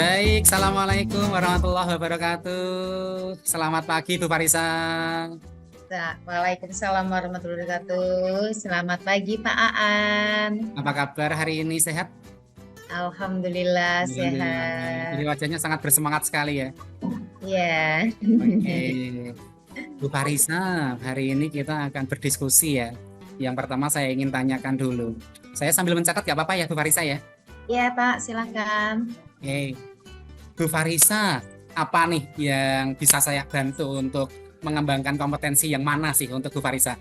Baik, Assalamualaikum warahmatullahi wabarakatuh. Selamat pagi, Bu Farisa. Waalaikumsalam warahmatullahi wabarakatuh. Selamat pagi Pak Aan. Apa kabar hari ini? Sehat? Alhamdulillah Alhamdulillah. Jadi sehat. wajahnya sangat bersemangat sekali ya. Ya, Oke, Bu Farisa, hari ini kita akan berdiskusi ya. Yang pertama saya ingin tanyakan dulu. Saya sambil mencatat gak apa-apa ya, Bu Farisa ya? ya Pak, silakan. Oke, Bu Farisa, apa nih yang bisa saya bantu untuk mengembangkan kompetensi yang mana sih untuk Bu Farisa?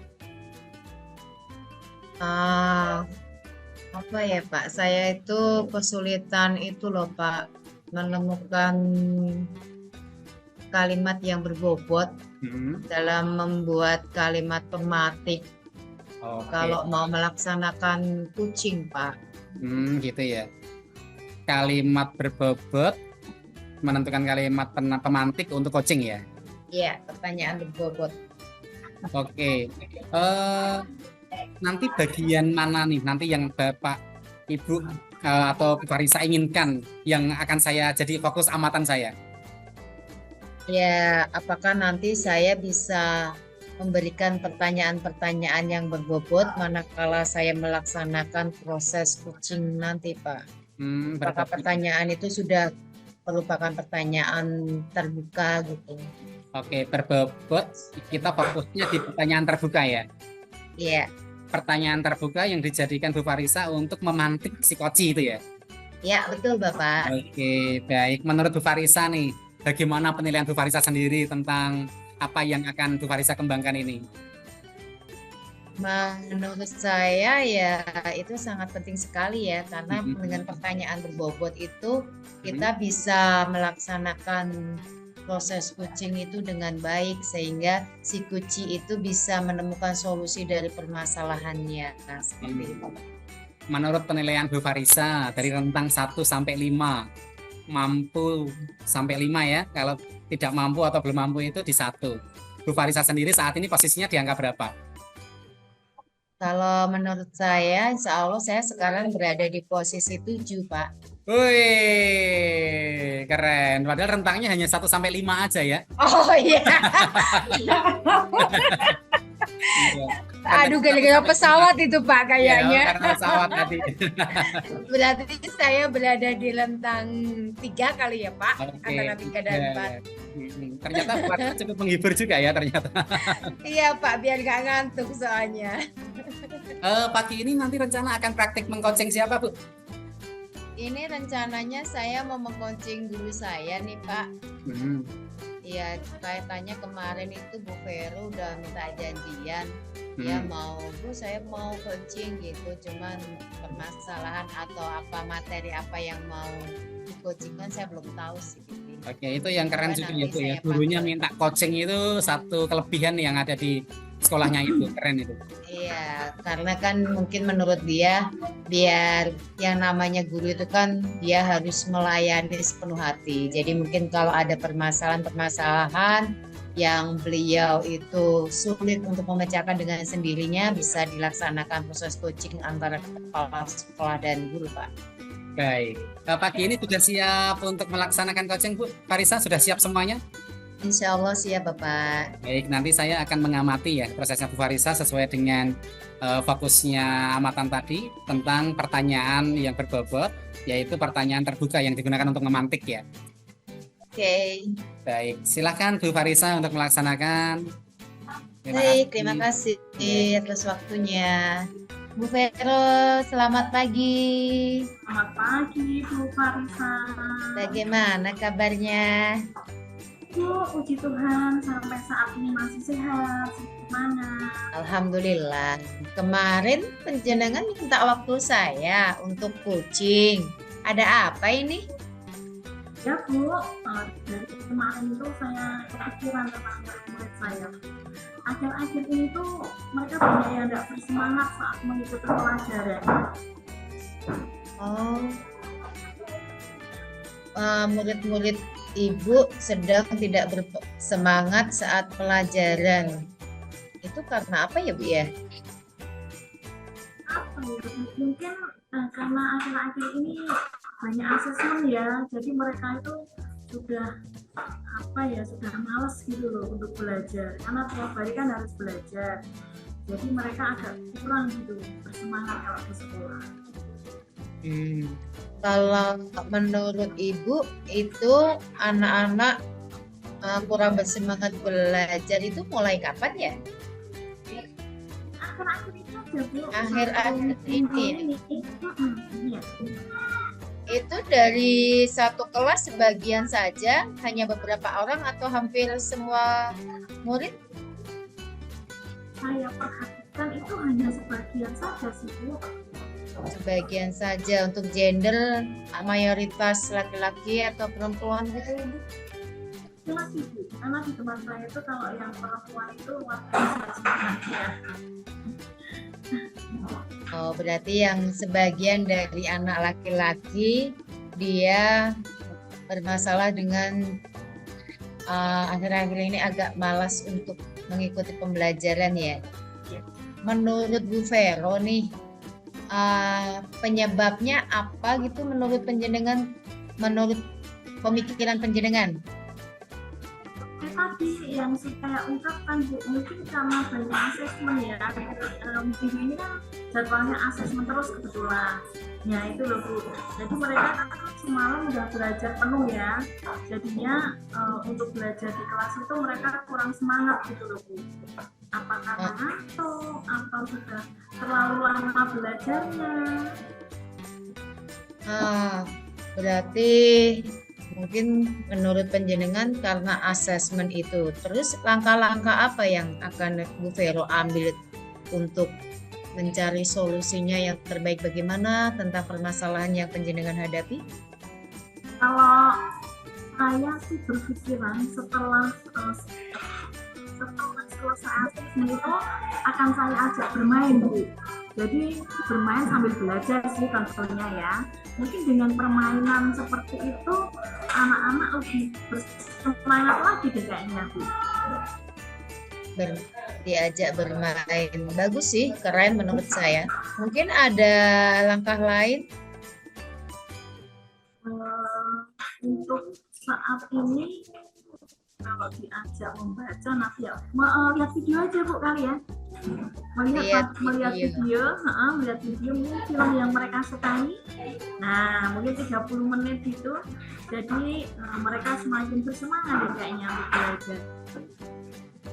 Ah, apa ya Pak? Saya itu kesulitan itu loh Pak, menemukan kalimat yang berbobot Hmm, dalam membuat kalimat pematik oke. kalau mau melaksanakan coaching Pak. Gitu ya. Kalimat berbobot, menentukan kalimat pemantik untuk coaching ya. Ya, pertanyaan berbobot. Oke. Nanti bagian mana nih? Nanti yang Bapak, Ibu, atau Bu Farisa inginkan yang akan saya jadi fokus amatan saya. Ya, apakah nanti saya bisa memberikan pertanyaan-pertanyaan yang berbobot manakala saya melaksanakan proses coaching nanti, Pak? Apakah Berbobot. pertanyaan itu sudah merupakan pertanyaan terbuka gitu? Oke, berbobot. Kita fokusnya di pertanyaan terbuka ya. Iya, Pertanyaan terbuka yang dijadikan Bu Farisa untuk memantik si koci itu ya. ya betul Bapak. Oke, baik. Menurut Bu Farisa nih, bagaimana penilaian Bu Farisa sendiri tentang apa yang akan Bu Farisa kembangkan ini? Menurut saya ya itu sangat penting sekali ya karena Mhm. dengan pertanyaan berbobot itu Mhm. kita bisa melaksanakan proses coaching itu dengan baik sehingga si kuci itu bisa menemukan solusi dari permasalahannya. Nah, seperti itu. Menurut penilaian Bu Farisa dari rentang 1 sampai 5, mampu sampai 5 ya. Kalau tidak mampu atau belum mampu itu di 1. Bu Farisa sendiri saat ini posisinya di angka berapa? Kalau menurut saya, insya Allah saya sekarang berada di posisi 7, Pak. Wih, keren. Padahal rentangnya hanya 1 sampai 5 aja ya. Oh iya, Iya. aduh Rentangnya satu gara-gara sampai lima. pesawat itu Pak Ya, kayaknya. karena pesawat tadi. Berarti saya berada di rentang 3 kali ya Pak, Oke, antara 3 dan 4. ya. Ternyata buatnya cukup menghibur juga ya ternyata. Iya Pak, biar nggak ngantuk soalnya. Pagi ini nanti rencana akan praktik mengcoaching siapa, Bu? Ini rencananya saya mau mengcoaching guru saya nih Pak. Hmm. Iya, kaitannya kemarin itu Bu Vero udah minta janjian. Dia Hmm. mau, Bu saya mau coaching gitu, cuman permasalahan atau apa materi apa yang mau di coaching kan saya belum tahu sih. Oke, itu yang keren Coba juga ya, nanti Bu ya. saya Gurunya panggil. minta coaching itu satu kelebihan yang ada di sekolahnya itu. Keren itu. Iya, karena kan mungkin menurut dia biar yang namanya guru itu kan dia harus melayani sepenuh hati. Jadi mungkin kalau ada permasalahan-permasalahan yang beliau itu sulit untuk memecahkan dengan sendirinya bisa dilaksanakan proses coaching antara kepala sekolah dan guru, Pak. Baik. Pagi ini sudah siap untuk melaksanakan coaching, Bu? Farisa sudah siap semuanya? Insya Allah siap, Bapak. Baik, nanti saya akan mengamati ya prosesnya Bu Farisa sesuai dengan fokusnya amatan tadi tentang pertanyaan yang berbobot, yaitu pertanyaan terbuka yang digunakan untuk memantik ya. Oke. Baik, silakan Bu Farisa untuk melaksanakan. Terima Baik, terima kasih. kasih Ya. atas waktunya. Bu Vero, selamat pagi. Selamat pagi, Bu Farisa. Bagaimana kabarnya? Bu, puji Tuhan sampai saat ini masih sehat, semangat. Alhamdulillah. Kemarin penjenengan minta waktu saya untuk coaching. Ada apa ini? Ya Bu, dari kemarin itu saya kepikiran tentang murid-murid saya. Akhir-akhir ini tuh mereka banyak yang tidak bersemangat saat mengikuti pelajaran. Oh, murid-murid Ibu sedang tidak bersemangat saat pelajaran. Itu karena apa ya, Bu ya? Apa ya? Mungkin karena akhir-akhir ini banyak asesmen ya, jadi mereka itu sudah sudah males gitu loh untuk belajar, karena tiap hari kan harus belajar, jadi mereka agak kurang gitu bersemangat kalau di sekolah. Kalau menurut Ibu itu anak-anak kurang bersemangat belajar itu mulai kapan ya? Akhir-akhir ini aja Bu. Akhir-akhir ini. Iya. Itu dari satu kelas sebagian saja, hanya beberapa orang atau hampir semua murid? Saya perhatikan itu hanya sebagian saja sih Bu. Sebagian saja. Untuk gender mayoritas laki-laki atau perempuan gitu Ibu? Laki Bu, karena di tempat saya itu kalau yang perempuan itu luar biasa semangatnya. Oh, berarti yang sebagian dari anak laki-laki dia bermasalah dengan akhir-akhir ini agak malas untuk mengikuti pembelajaran ya. Menurut Bu Vero nih, penyebabnya apa gitu menurut penjenengan, menurut pemikiran penjenengan? Tadi yang saya ungkapkan Bu, mungkin karena banyak asesmen ya, ini kan jadwalnya asesmen terus kebetulan ya, itu loh Bu. Jadi mereka kan semalam udah belajar penuh ya, jadinya untuk belajar di kelas itu mereka kurang semangat gitu loh Bu. Apakah ngantuk atau sudah terlalu lama belajarnya? Berarti mungkin menurut penjenengan karena asesmen itu. Terus langkah-langkah apa yang akan Bu Vero ambil untuk mencari solusinya yang terbaik, bagaimana tentang permasalahan yang penjenengan hadapi? Kalau saya sih berpikiran setelah selesai asesmen itu akan saya ajak bermain Bu. Jadi bermain sambil belajar sih tentunya ya. Mungkin dengan permainan seperti itu anak-anak lebih bersemangat lagi deh kayaknya Bu. Diajak bermain, bagus sih, keren menurut saya. Mungkin ada langkah lain? Untuk saat ini kalau diajak membaca nanti ya lihat video aja Bu kali ya. Melihat video mungkin film yang mereka sukai. Nah, mungkin 30 menit gitu. Jadi mereka semakin bersemangat ya kayaknya untuk belajar.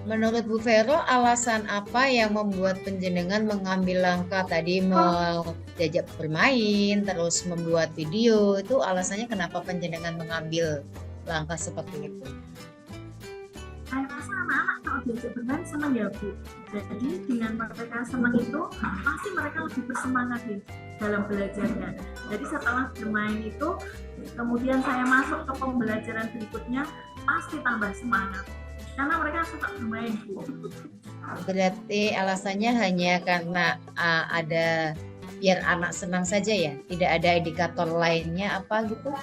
Menurut Bu Vero, alasan apa yang membuat penjenengan mengambil langkah tadi diajak bermain, terus membuat video, itu alasannya kenapa penjenengan mengambil langkah seperti itu? Saya rasa anak-anak kalau diajak bermain senang ya Bu. Jadi dengan mereka senang itu pasti mereka lebih bersemangat nih dalam belajarnya. Jadi setelah bermain itu kemudian saya masuk ke pembelajaran berikutnya pasti tambah semangat karena mereka suka bermain Bu. Berarti alasannya hanya karena ada biar anak senang saja ya, tidak ada indikator lainnya apa gitu?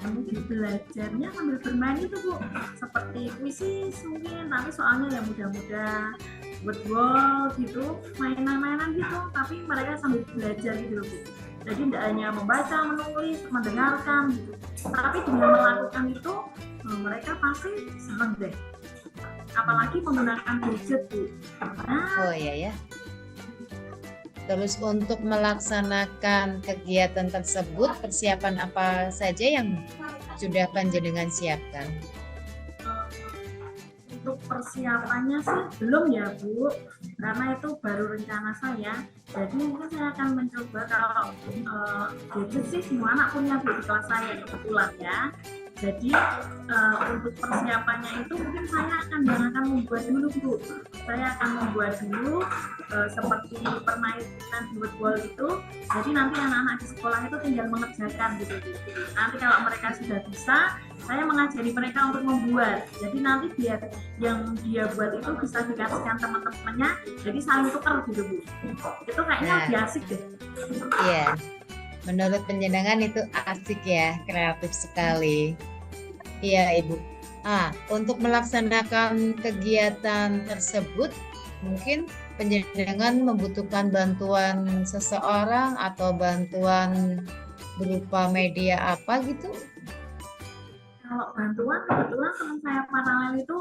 Di belajarnya sambil bermain itu Bu, seperti kuisis mungkin, tapi soalnya yang mudah-mudah, wordball gitu, mainan-mainan gitu, tapi mereka sambil belajar gitu Bu. Jadi tidak hanya membaca, menulis, mendengarkan gitu, tapi dengan melakukan itu mereka pasti senang deh. Apalagi menggunakan gadget Bu. Oh iya ya. Terus untuk melaksanakan kegiatan tersebut, persiapan apa saja yang sudah panjenengan siapkan? Untuk persiapannya sih belum ya Bu, karena itu baru rencana saya. Jadi mungkin saya akan mencoba kalau gadget sih semua anak punya Bu di kelas saya kebetulan ya. Jadi untuk persiapannya itu mungkin saya akan membuat dulu Bu. Saya akan membuat dulu seperti permainan wordball itu. Jadi nanti anak-anak di sekolah itu tinggal mengerjakan gitu. Nanti kalau mereka sudah bisa, saya mengajari mereka untuk membuat. Jadi nanti biar yang dia buat itu bisa dikasihkan teman-temannya. Jadi saling tukar gitu Bu. Itu kayaknya lebih asik deh. Iya. Menurut penjenengan itu asik ya, kreatif sekali. Iya Ibu. Untuk melaksanakan kegiatan tersebut, mungkin penjenengan membutuhkan bantuan seseorang atau bantuan berupa media apa gitu? Kalau bantuan kebetulan teman saya paralel itu,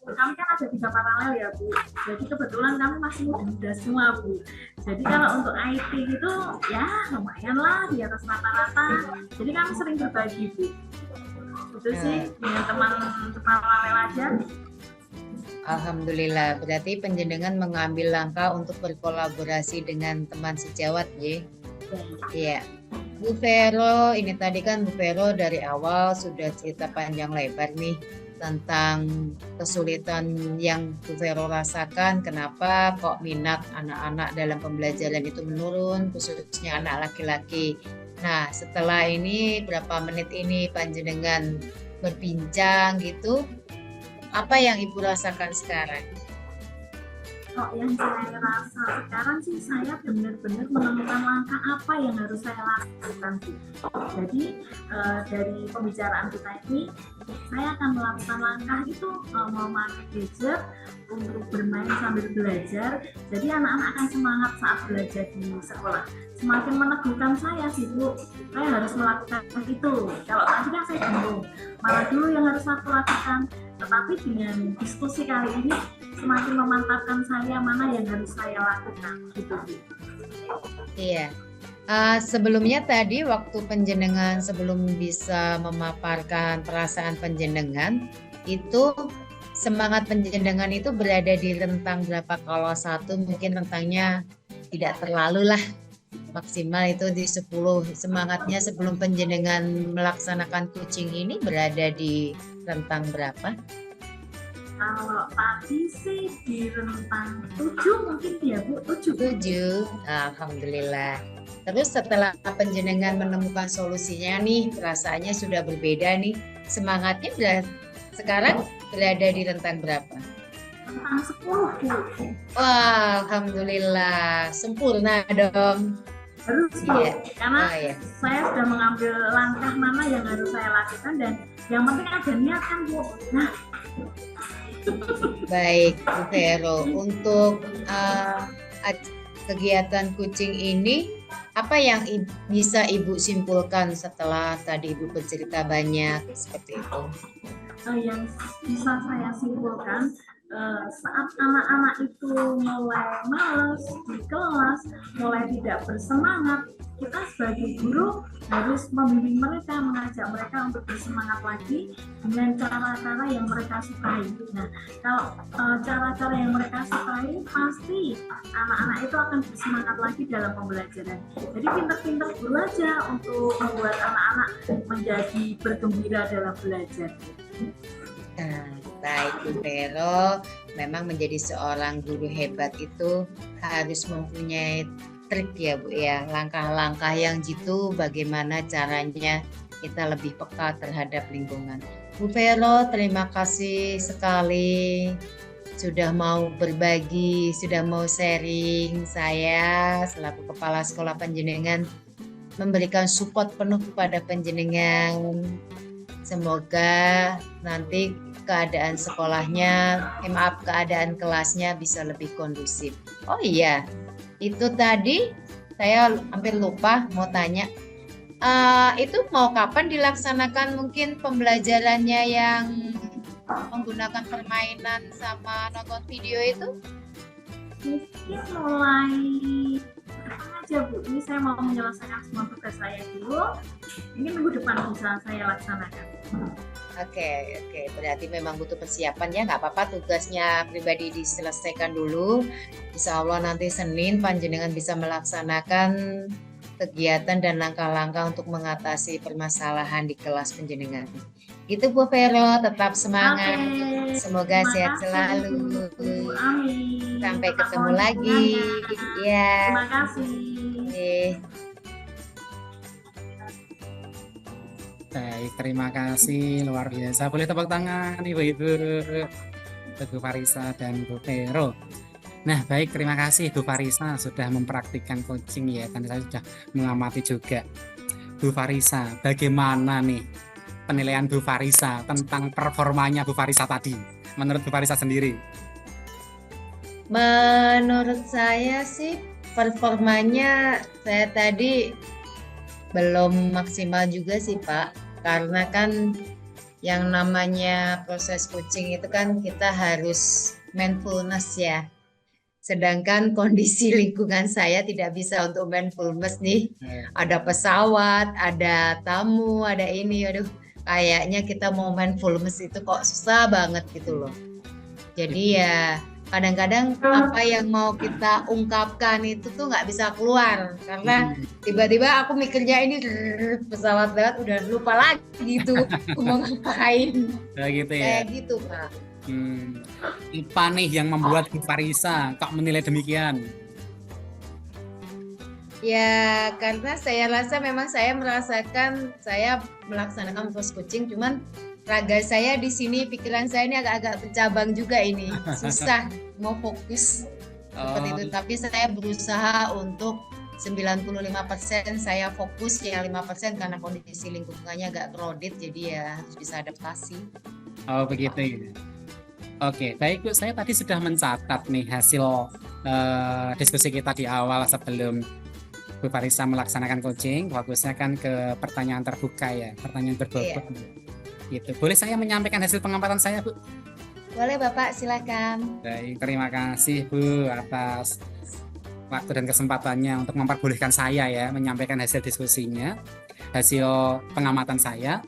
kami kan ada 3 paralel ya Bu. Jadi kebetulan kami masih muda-muda semua Bu. Jadi kalau untuk IT gitu ya lumayan lah di atas rata-rata. Jadi kami sering berbagi Bu. Itu sih dengan teman paralel aja. Alhamdulillah, berarti penjenengan mengambil langkah untuk berkolaborasi dengan teman sejawat ya. Iya. Bu Vero, ini tadi kan Bu Vero dari awal sudah cerita panjang lebar nih tentang kesulitan yang Bu Vero rasakan, kenapa kok minat anak-anak dalam pembelajaran itu menurun, khususnya anak laki-laki. Nah, setelah ini berapa menit ini panjenengan berbincang gitu, apa yang Ibu rasakan sekarang? Kok yang saya rasa sekarang sih saya benar-benar menemukan langkah apa yang harus saya lakukan sih. Jadi dari pembicaraan kita ini saya akan melakukan langkah itu memakai gadget untuk bermain sambil belajar. Jadi anak-anak akan semangat saat belajar di sekolah. Semakin meneguhkan saya sih Bu, saya harus melakukan itu. Kalau tadi kan saya bingung, malah dulu yang harus aku lakukan. Tetapi dengan diskusi kali ini semakin memantapkan saya mana yang harus saya lakukan gitu. Iya. Sebelumnya tadi waktu penjenengan sebelum bisa memaparkan perasaan penjenengan itu semangat penjenengan itu berada di rentang berapa? Kalau satu mungkin rentangnya tidak terlalu lah, maksimal itu di 10. Semangatnya sebelum penjenengan melaksanakan coaching ini berada di rentang berapa? Kalau tadi sih di rentang 7 mungkin ya Bu, 7. 7. Alhamdulillah. Terus setelah penjenengan menemukan solusinya nih, perasaannya sudah berbeda nih. Semangatnya sekarang berada di rentang berapa? Rentang 10 Bu. Wah, alhamdulillah. Sempurna dong. Harus Bu, karena iya. saya sudah mengambil langkah mana yang harus saya lakukan dan yang penting ada niat kan Bu. Nah, Baik, Bu Vero. Untuk kegiatan coaching ini, apa yang bisa Ibu simpulkan setelah tadi Ibu bercerita banyak seperti itu? yang bisa saya simpulkan, saat anak-anak itu mulai malas di kelas, mulai tidak bersemangat, kita sebagai guru harus membimbing mereka, mengajak mereka untuk bersemangat lagi dengan cara-cara yang mereka sukai. Nah, kalau cara-cara yang mereka sukai, pasti anak-anak itu akan bersemangat lagi dalam pembelajaran. Jadi pintar-pintar dulu aja untuk membuat anak-anak menjadi bergembira dalam belajar. Baik Bu Vero, memang menjadi seorang guru hebat itu harus mempunyai trik ya Bu ya, langkah-langkah yang jitu bagaimana caranya kita lebih peka terhadap lingkungan. Bu Vero, terima kasih sekali sudah mau berbagi, sudah mau sharing. Saya selaku Kepala Sekolah Panjenengan memberikan support penuh kepada Panjenengan. Semoga nanti keadaan sekolahnya, keadaan kelasnya bisa lebih kondusif. Oh iya, itu tadi saya hampir lupa mau tanya, itu mau kapan dilaksanakan mungkin pembelajarannya yang menggunakan permainan sama nonton video itu? Mungkin mulai aja Bu, ini saya mau menyelesaikan semua tugas saya dulu, ini minggu depan bisa saya laksanakan. Oke, berarti memang butuh persiapan ya, nggak apa-apa tugasnya pribadi diselesaikan dulu. Insya Allah nanti Senin Panjenengan bisa melaksanakan kegiatan dan langkah-langkah untuk mengatasi permasalahan di kelas Panjenengan. Gitu Bu Vero, tetap semangat. Semoga sehat selalu. Amin. Sampai ketemu lagi. Ya. Terima kasih. Baik, terima kasih luar biasa. Boleh tepuk tangan Ibu-ibu, Bu Farisa dan Bu Vero. Nah, baik, terima kasih Bu Farisa sudah mempraktikkan coaching ya. Tadi saya sudah mengamati juga. Bu Farisa, bagaimana nih penilaian Bu Farisa tentang performanya Bu Farisa tadi? Menurut Bu Farisa sendiri? Menurut saya sih performanya saya tadi belum maksimal juga sih Pak, karena kan yang namanya proses coaching itu kan kita harus mindfulness ya. Sedangkan kondisi lingkungan saya tidak bisa untuk mindfulness nih. Ada pesawat, ada tamu, ada ini. Aduh, kayaknya kita mau mindfulness itu kok susah banget gitu loh. Jadi ya kadang-kadang apa yang mau kita ungkapkan itu tuh nggak bisa keluar. Karena tiba-tiba aku mikirnya ini pesawat lewat udah lupa lagi gitu. Aku mau ngapain. gitu ya. Kayak gitu Pak. Apa nih yang membuat Bu Farisa kok menilai demikian? Ya, karena saya rasa memang saya merasakan saya melaksanakan proses coaching, cuman raga saya di sini, pikiran saya ini agak-agak bercabang juga ini, susah mau fokus seperti itu. Tapi saya berusaha untuk 95% saya fokus, ya 5% karena kondisi lingkungannya agak crowded, jadi ya harus bisa adaptasi. Oh begitu ya. Oke, baik Bu. Saya tadi sudah mencatat nih hasil diskusi kita di awal sebelum Bu Farisa melaksanakan coaching. Fokusnya kan ke pertanyaan terbuka ya, pertanyaan berbobot. Gitu. Boleh saya menyampaikan hasil pengamatan saya, Bu? Boleh Bapak, silakan. Baik, terima kasih Bu atas waktu dan kesempatannya untuk memperbolehkan saya ya menyampaikan hasil diskusinya, hasil pengamatan saya.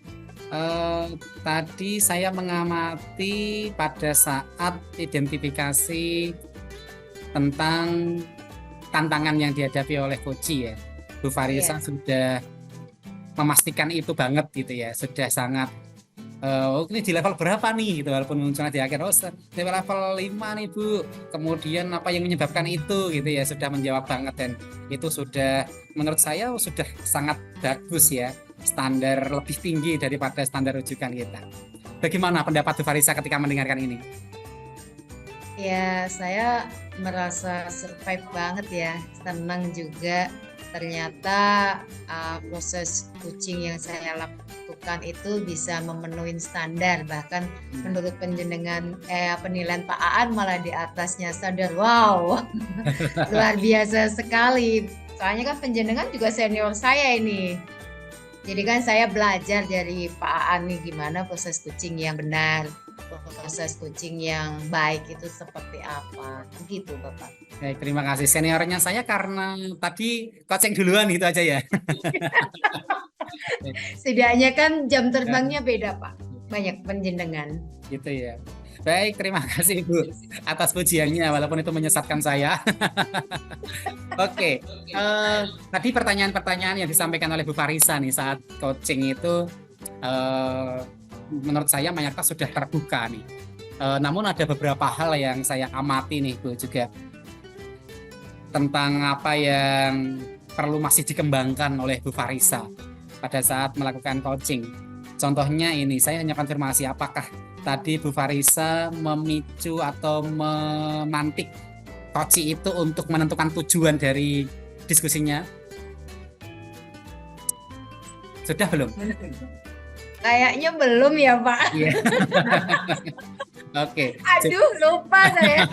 Tadi saya mengamati pada saat identifikasi tentang tantangan yang dihadapi oleh Koci ya. Bu Farisa sudah memastikan itu banget gitu ya, sudah sangat ini di level berapa nih gitu, walaupun munculnya di akhir di level 5 nih Bu, kemudian apa yang menyebabkan itu gitu ya, sudah menjawab banget dan itu sudah menurut saya sudah sangat bagus ya, standar lebih tinggi daripada standar rujukan kita. Bagaimana pendapat Bu Farisa ketika mendengarkan ini? Ya, saya merasa survive banget ya, senang juga. Ternyata proses coaching yang saya lakukan itu bisa memenuhi standar, bahkan menurut penjenengan penilaian Pak Aan malah di atasnya standar. Wow, luar biasa sekali. Soalnya kan penjenengan juga senior saya ini. Jadi kan saya belajar dari Pak Aan nih gimana proses coaching yang benar, proses coaching yang baik itu seperti apa. Begitu Bapak. Baik, terima kasih. Seniornya saya karena tadi coaching duluan gitu aja ya. Setidaknya kan jam terbangnya beda Pak. Banyak penjenengan. Gitu ya. Baik, terima kasih Bu atas pujiannya walaupun itu menyesatkan saya. Oke, tadi pertanyaan-pertanyaan yang disampaikan oleh Bu Farisa nih saat coaching itu menurut saya mayoritas sudah terbuka nih. Namun ada beberapa hal yang saya amati nih Bu juga tentang apa yang perlu masih dikembangkan oleh Bu Farisa pada saat melakukan coaching. Contohnya ini, saya hanya konfirmasi apakah tadi Bu Farisa memicu atau memantik Koci itu untuk menentukan tujuan dari diskusinya? Sudah belum? Kayaknya belum ya Pak. Iya. Oke. Aduh, lupa saya.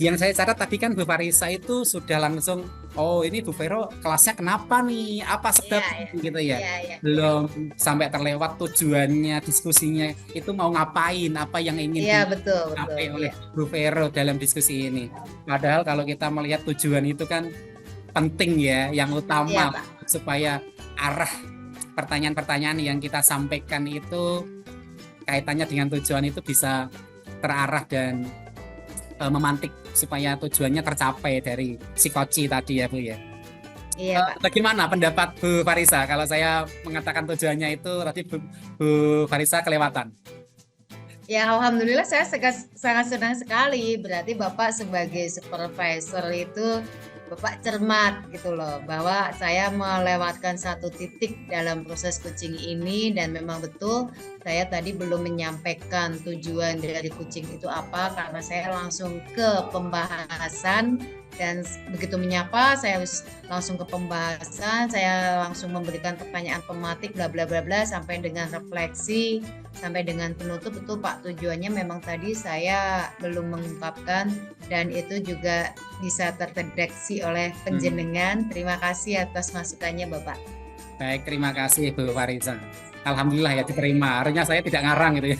Yang saya catat tadi kan Bu Farisa itu sudah langsung, oh ini Bu Vero kelasnya kenapa nih? Apa sebabnya gitu ya? Belum sampai terlewat tujuannya diskusinya itu mau ngapain? Apa yang ingin dicapai oleh Bu Vero dalam diskusi ini? Padahal kalau kita melihat tujuan itu kan penting ya, yang utama supaya arah pertanyaan-pertanyaan yang kita sampaikan itu kaitannya dengan tujuan itu bisa terarah dan memantik supaya tujuannya tercapai dari si Koci tadi ya Bu ya. Iya Pak. Bagaimana pendapat Bu Farisa kalau saya mengatakan tujuannya itu tadi Bu Farisa kelewatan? Ya alhamdulillah saya sangat senang sekali, berarti Bapak sebagai supervisor itu Bapak cermat gitu loh, bahwa saya melewatkan satu titik dalam proses coaching ini dan memang betul saya tadi belum menyampaikan tujuan dari kucing itu apa karena saya langsung ke pembahasan dan begitu menyapa saya harus langsung ke pembahasan, saya langsung memberikan pertanyaan pematik bla bla bla bla sampai dengan refleksi sampai dengan penutup. Itu Pak, tujuannya memang tadi saya belum mengungkapkan dan itu juga bisa terdeteksi oleh penjenengan. Terima kasih atas masukannya Bapak. Baik, terima kasih Bu Farisa. Alhamdulillah ya diterima. Harusnya saya tidak ngarang gitu ya.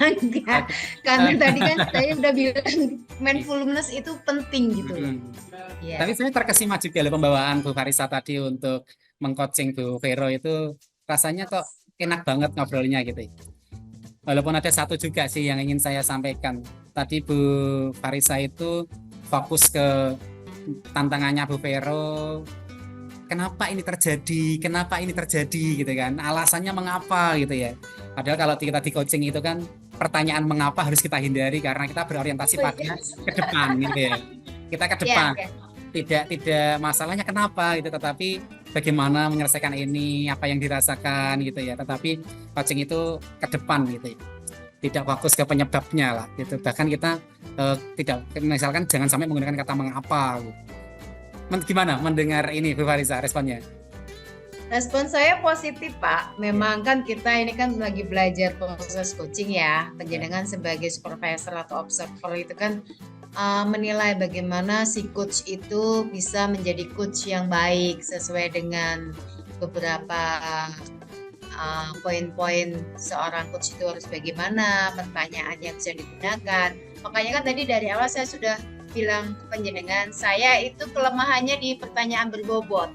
Enggak, karena tadi kan saya udah bilang mindfulness itu penting gitu. Ya. Tapi saya terkesima juga oleh pembawaan Bu Farisa tadi untuk mengcoaching Bu Vero itu rasanya kok enak banget ngobrolnya gitu. Walaupun ada satu juga sih yang ingin saya sampaikan. Tadi Bu Farisa itu fokus ke tantangannya Bu Vero. Kenapa ini terjadi gitu kan, alasannya mengapa gitu ya. Padahal kalau kita di coaching itu kan pertanyaan mengapa harus kita hindari karena kita berorientasi pada ke depan gitu ya, kita ke depan. Tidak masalahnya kenapa gitu, tetapi bagaimana menyelesaikan ini, apa yang dirasakan gitu ya. Tetapi coaching itu ke depan gitu ya, tidak fokus ke penyebabnya lah gitu. Bahkan kita tidak, misalkan jangan sampai menggunakan kata mengapa gitu. Gimana mendengar ini Bu Farisa responnya? Respon saya positif Pak. Memang kan kita ini kan lagi belajar proses coaching ya. Penjenengan sebagai supervisor atau observer itu kan menilai bagaimana si coach itu bisa menjadi coach yang baik sesuai dengan beberapa poin-poin seorang coach itu harus bagaimana, pertanyaan yang bisa digunakan. Makanya kan tadi dari awal saya sudah bilang ke penjenengan, saya itu kelemahannya di pertanyaan berbobot.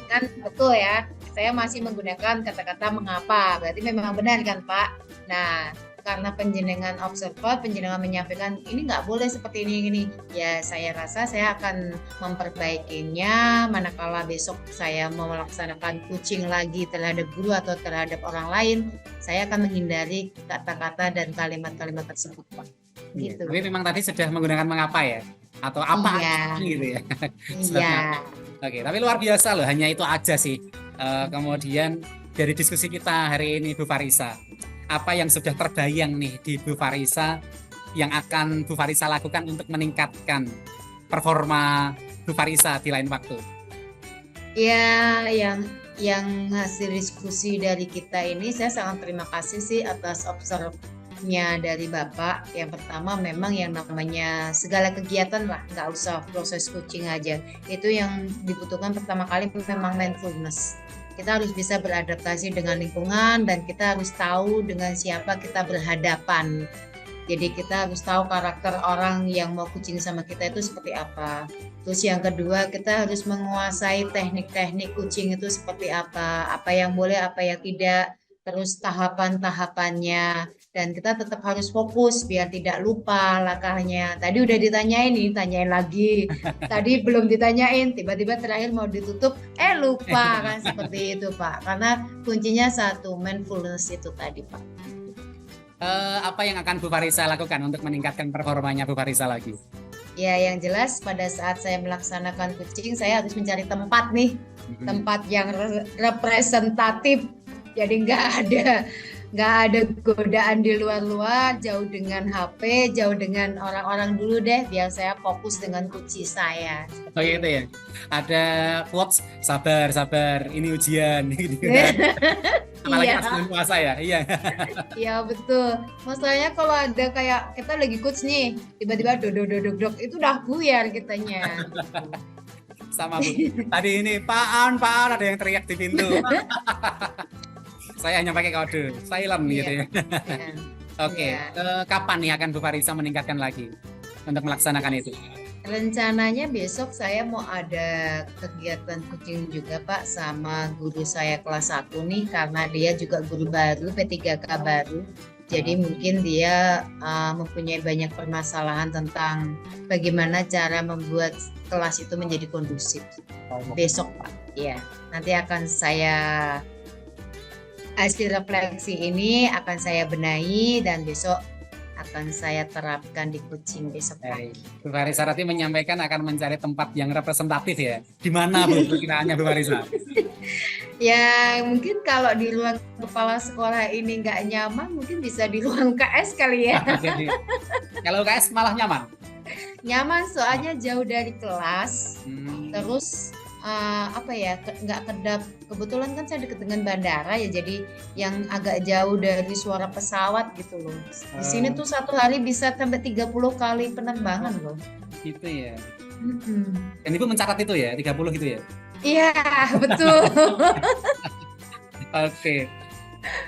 Kan betul ya, saya masih menggunakan kata-kata mengapa, berarti memang benar kan Pak. Nah, karena penjenengan observer, penjenengan menyampaikan ini nggak boleh seperti ini, ya saya rasa saya akan memperbaikinya manakala besok saya mau melaksanakan coaching lagi terhadap guru atau terhadap orang lain, saya akan menghindari kata-kata dan kalimat-kalimat tersebut Pak. Gitu. Tapi memang tadi sudah menggunakan mengapa ya, atau apa gitu ya. Iya. Oke, tapi luar biasa loh, hanya itu aja sih. Kemudian dari diskusi kita hari ini Bu Farisa, apa yang sudah terbayang nih di Bu Farisa yang akan Bu Farisa lakukan untuk meningkatkan performa Bu Farisa di lain waktu? Ya, yang hasil diskusi dari kita ini saya sangat terima kasih sih atas observasinya dari Bapak. Yang pertama memang yang namanya segala kegiatan lah, nggak usah proses coaching aja. Itu yang dibutuhkan pertama kali memang mindfulness. Kita harus bisa beradaptasi dengan lingkungan dan kita harus tahu dengan siapa kita berhadapan. Jadi kita harus tahu karakter orang yang mau coaching sama kita itu seperti apa. Terus yang kedua, kita harus menguasai teknik-teknik coaching itu seperti apa yang boleh, apa yang tidak, terus tahapan-tahapannya. Dan kita tetap harus fokus biar tidak lupa langkahnya. Tadi udah ditanyain, ini tanyain lagi. Tadi belum ditanyain, tiba-tiba terakhir mau ditutup, lupa kan seperti itu Pak. Karena kuncinya satu, mindfulness itu tadi Pak. Apa yang akan Bu Farisa lakukan untuk meningkatkan performanya Bu Farisa lagi? Ya, yang jelas pada saat saya melaksanakan coaching, saya harus mencari tempat nih, tempat yang representatif. Jadi nggak ada godaan di luar-luar, jauh dengan HP, jauh dengan orang-orang dulu deh, biar saya fokus dengan kunci saya. Oh gitu ya, ada quotes sabar, ini ujian gitu kan. Apalagi pas bulan puasa ya, iya. Iya betul. Masalahnya kalau ada kayak kita lagi coach nih, tiba-tiba dok itu udah buyar kitanya. Sama Bu, tadi ini Pak An ada yang teriak di pintu. Saya hanya pakai kode silent gitu ya. Oke, kapan nih akan Bu Farisa meningkatkan lagi untuk melaksanakan itu? Rencananya besok saya mau ada kegiatan coaching juga Pak sama guru saya kelas 1 nih, karena dia juga guru baru, P3K baru. Jadi mungkin dia mempunyai banyak permasalahan tentang bagaimana cara membuat kelas itu menjadi kondusif. Besok Pak, ya. Nanti akan saya hasil refleksi ini akan saya benahi dan besok akan saya terapkan di coaching besok pagi. Bu Farisa Rati menyampaikan akan mencari tempat yang representatif ya. Di mana Bu perkiraannya Bu Farisa? Ya mungkin kalau di ruang kepala sekolah ini nggak nyaman, mungkin bisa di ruang KS kali ya. Jadi, kalau UKS malah nyaman. Nyaman soalnya jauh dari kelas, Hmm, terus apa ya, nggak kedap. Kebetulan kan saya dekat dengan bandara ya, jadi yang agak jauh dari suara pesawat gitu loh. Di sini tuh satu hari bisa sampai 30 kali penerbangan loh. gitu ya. Mm-mm. Dan Ibu mencatat itu ya, 30 gitu ya. Iya, betul. Oke.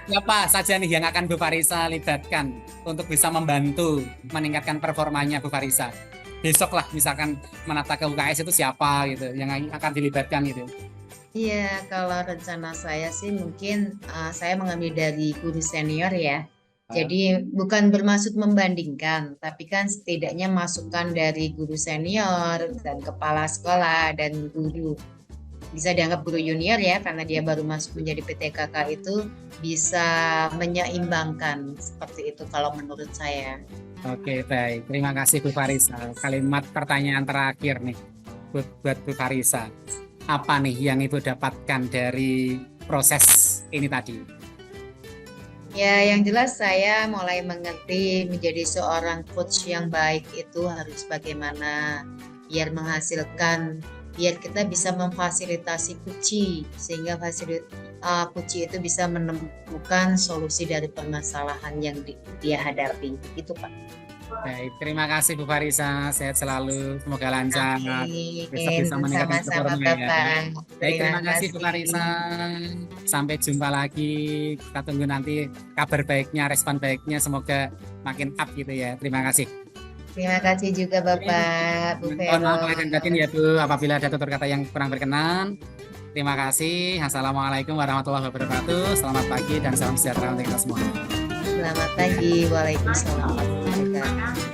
Siapa saja nih yang akan Bu Farisa libatkan untuk bisa membantu meningkatkan performanya Bu Farisa? Besok lah misalkan menata ke UKS itu siapa gitu yang akan dilibatkan gitu. Iya, kalau rencana saya sih mungkin saya mengambil dari guru senior ya. Jadi bukan bermaksud membandingkan, tapi kan setidaknya masukan dari guru senior dan kepala sekolah dan guru, bisa dianggap guru junior ya, karena dia baru masuk menjadi PTKK, itu bisa menyeimbangkan seperti itu kalau menurut saya. Oke, baik. Terima kasih Bu Farisa. Kalimat pertanyaan terakhir nih buat Bu Farisa. Apa nih yang Ibu dapatkan dari proses ini tadi? Ya, yang jelas saya mulai mengerti menjadi seorang coach yang baik itu harus bagaimana biar menghasilkan, biar kita bisa memfasilitasi Kuci sehingga Kuci itu bisa menemukan solusi dari permasalahan yang dia hadapi. Itu Pak. Baik, terima kasih Bu Farisa. Sehat selalu. Semoga lancar. Besok bisa Amin. meningkatkan Sama-sama performa ya. Bapak. Baik, terima kasih Bu Farisa. Sampai jumpa lagi. Kita tunggu nanti kabar baiknya, respon baiknya. Semoga makin up gitu ya. Terima kasih. Terima kasih juga Bapak, Bu Mohon maaf Vero. lahir dan batin ya Bu, apabila ada tutur kata yang kurang berkenan. Terima kasih. Assalamualaikum warahmatullahi wabarakatuh. Selamat pagi dan salam sejahtera untuk kita semua. Selamat pagi. Waalaikumsalam warahmatullahi wabarakatuh.